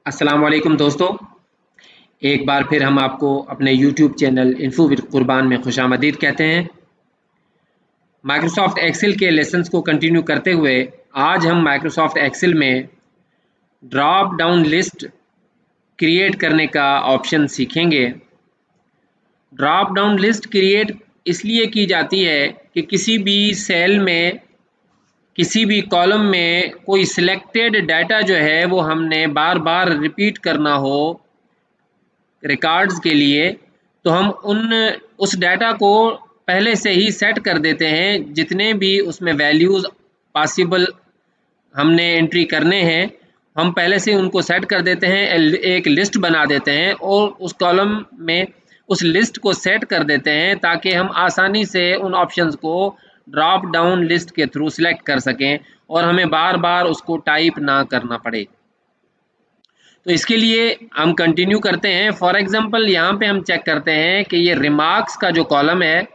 अस्सलाम वालेकुम दोस्तों, एक बार फिर हम आपको अपने YouTube चैनल इन्फो विद कुर्बान में खुशामदीद कहते हैं। माइक्रोसॉफ्ट एक्सेल के लेसन्स को कंटिन्यू करते हुए आज हम माइक्रोसॉफ्ट एक्सेल में ड्रॉप डाउन लिस्ट क्रिएट करने का ऑप्शन सीखेंगे। ड्रॉप डाउन लिस्ट क्रिएट इसलिए की जाती है कि किसी भी सेल में, किसी भी कॉलम में कोई सिलेक्टेड डाटा जो है वो हमने बार बार रिपीट करना हो रिकॉर्ड्स के लिए, तो हम उस डाटा को पहले से ही सेट कर देते हैं। जितने भी उसमें वैल्यूज़ पॉसिबल हमने एंट्री करने हैं, हम पहले से उनको सेट कर देते हैं, एक लिस्ट बना देते हैं और उस कॉलम में उस लिस्ट को सेट कर देते हैं ताकि हम आसानी से उन ऑप्शंस को ड्रॉप डाउन लिस्ट के थ्रू सिलेक्ट कर सकें और हमें बार बार उसको टाइप ना करना पड़े। तो इसके लिए हम कंटिन्यू करते हैं। फॉर एग्जांपल यहाँ पे हम चेक करते हैं कि ये रिमार्क्स का जो कॉलम है,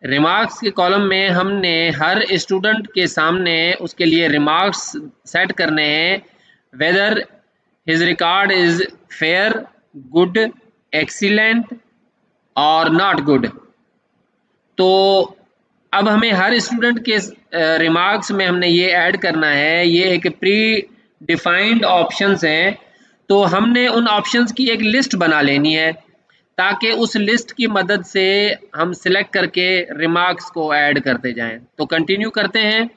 रिमार्क्स के कॉलम में हमने हर स्टूडेंट के सामने उसके लिए रिमार्क्स सेट करने हैं, weather his record is fair, good, excellent और नॉट गुड। तो अब हमें हर स्टूडेंट के रिमार्क्स में हमने ये ऐड करना है, ये एक प्री डिफाइंड ऑप्शंस हैं, तो हमने उन ऑप्शंस की एक लिस्ट बना लेनी है ताकि उस लिस्ट की मदद से हम सिलेक्ट करके रिमार्क्स को ऐड करते जाएं। तो कंटिन्यू करते हैं।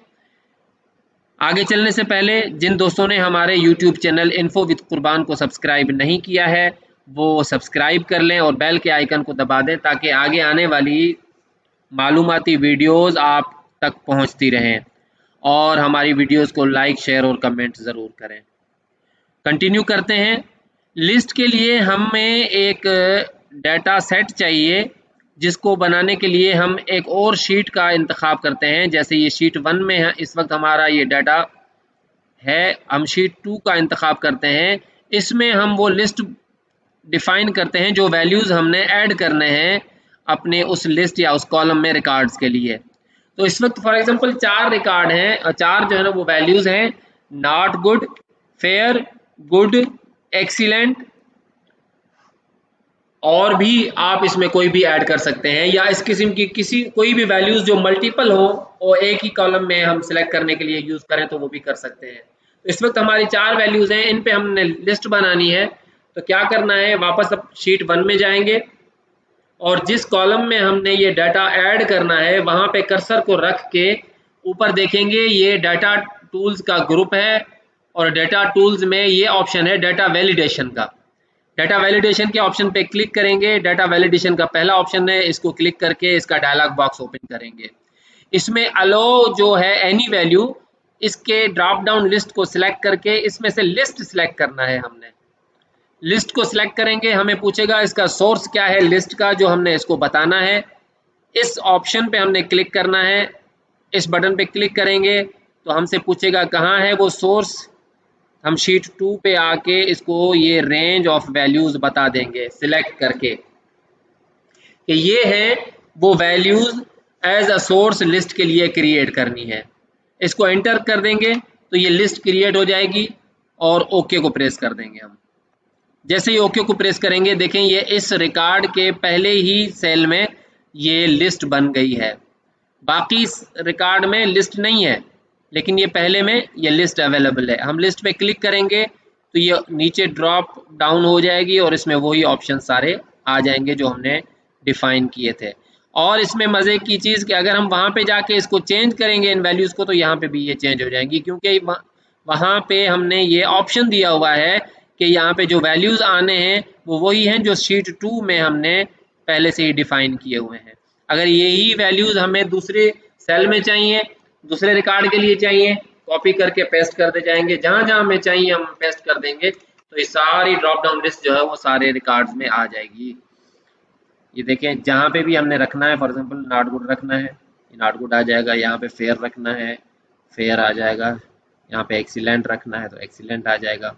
आगे चलने से पहले जिन दोस्तों ने हमारे YouTube चैनल इन्फो विद कुर्बान को सब्सक्राइब नहीं किया है वो सब्सक्राइब कर लें और बेल के आइकन को दबा दें ताकि आगे आने वाली मालूमाती वीडियोस आप तक पहुंचती रहें, और हमारी वीडियोस को लाइक, शेयर और कमेंट ज़रूर करें। कंटिन्यू करते हैं। लिस्ट के लिए हमें एक डाटा सेट चाहिए जिसको बनाने के लिए हम एक और शीट का इंतखाब करते हैं। जैसे ये शीट 1 में है, इस वक्त हमारा ये डाटा है, हम शीट 2 का इंतखाब करते हैं। इसमें हम वो लिस्ट डिफाइन करते हैं जो वैल्यूज़ हमने ऐड करने हैं अपने उस लिस्ट या उस कॉलम में रिकॉर्ड्स के लिए। तो इस वक्त फॉर एग्जांपल 4 रिकॉर्ड हैं और 4 जो है ना वो वैल्यूज़ हैं, not good, fair, good, excellent, और भी आप इसमें कोई भी ऐड कर सकते हैं, या इस किस्म की कोई भी वैल्यूज जो मल्टीपल हो और एक ही कॉलम में हम सिलेक्ट करने के लिए यूज करें तो वो भी कर सकते हैं। तो इस वक्त हमारी 4 वैल्यूज हैं, इन पे हमने लिस्ट बनानी है। तो क्या करना है, वापस अब शीट 1 में जाएंगे और जिस कॉलम में हमने ये डाटा ऐड करना है वहां पे कर्सर को रख के ऊपर देखेंगे ये डाटा टूल्स का ग्रुप है और डाटा टूल्स में ये ऑप्शन है डाटा वैलिडेशन का। डाटा वैलिडेशन के ऑप्शन पे क्लिक करेंगे, डाटा वैलिडेशन का पहला ऑप्शन है, इसको क्लिक करके इसका डायलॉग बॉक्स ओपन करेंगे। इसमें अलो जो है एनी वैल्यू, इसके ड्रॉप डाउन लिस्ट को सिलेक्ट करके इसमें से लिस्ट सिलेक्ट करना है। हमने लिस्ट को सिलेक्ट करेंगे, हमें पूछेगा इसका सोर्स क्या है लिस्ट का, जो हमने इसको बताना है। इस ऑप्शन पे हमने क्लिक करना है, इस बटन पे क्लिक करेंगे तो हमसे पूछेगा कहाँ है वो सोर्स। हम शीट 2 पे आके इसको ये रेंज ऑफ वैल्यूज बता देंगे सिलेक्ट करके कि ये है वो values as a source list के लिए क्रिएट करनी है। इसको एंटर कर देंगे तो ये लिस्ट क्रिएट हो जाएगी और ओके को प्रेस कर देंगे। हम जैसे ही ओके को प्रेस करेंगे देखें ये इस रिकॉर्ड के पहले ही सेल में ये लिस्ट बन गई है। बाकी रिकॉर्ड में लिस्ट नहीं है लेकिन ये पहले में ये लिस्ट अवेलेबल है। हम लिस्ट पे क्लिक करेंगे तो ये नीचे ड्रॉप डाउन हो जाएगी और इसमें वही ऑप्शन सारे आ जाएंगे जो हमने डिफाइन किए थे। और इसमें मज़े की चीज़ कि अगर हम वहाँ पे जाके इसको चेंज करेंगे इन वैल्यूज़ को तो यहाँ पे भी ये चेंज हो जाएंगी, क्योंकि वहाँ पे हमने ये ऑप्शन दिया हुआ है कि यहाँ पे जो वैल्यूज़ आने हैं वो वही हैं जो शीट 2 में हमने पहले से ही डिफाइन किए हुए हैं। अगर यही वैल्यूज़ हमें दूसरे सेल में चाहिए, दूसरे रिकॉर्ड के लिए चाहिए, कॉपी करके पेस्ट करते जाएंगे, जहाँ जहाँ हमें चाहिए हम पेस्ट कर देंगे तो ये सारी ड्रॉप डाउन लिस्ट जो है वो सारे रिकॉर्ड्स में आ जाएगी। ये देखें जहाँ पे भी हमने रखना है, फॉर एग्जांपल नॉट गुड रखना है, ये नॉट गुड आ जाएगा। यहाँ पे फेयर रखना है, फेयर आ जाएगा। यहाँ पे एक्सीलेंट रखना है तो एक्सीलेंट आ जाएगा।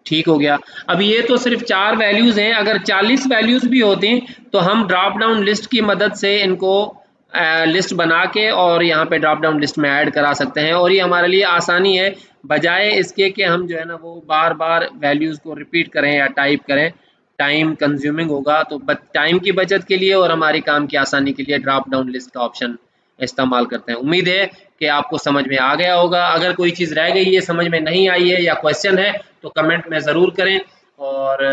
ठीक हो गया। अब ये तो सिर्फ 4 वैल्यूज़ हैं, अगर 40 वैल्यूज़ भी होती तो हम ड्रॉप डाउन लिस्ट की मदद से इनको लिस्ट बना के और यहाँ पे ड्रॉप डाउन लिस्ट में ऐड करा सकते हैं। और ये हमारे लिए आसानी है, बजाय इसके कि हम जो है ना वो बार बार वैल्यूज़ को रिपीट करें या टाइप करें, टाइम कंज्यूमिंग होगा। तो टाइम की बचत के लिए और हमारी काम की आसानी के लिए ड्रॉप डाउन लिस्ट का ऑप्शन इस्तेमाल करते हैं। उम्मीद है कि आपको समझ में आ गया होगा। अगर कोई चीज़ रह गई है, समझ में नहीं आई है या क्वेश्चन है तो कमेंट में ज़रूर करें, और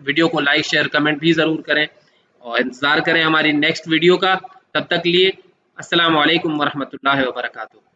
वीडियो को लाइक शेयर कमेंट भी ज़रूर करें, और इंतज़ार करें हमारी नेक्स्ट वीडियो का। तब तक लिए अस्सलाम वालेकुम वरहमतुल्लाहि वबरकातुहू।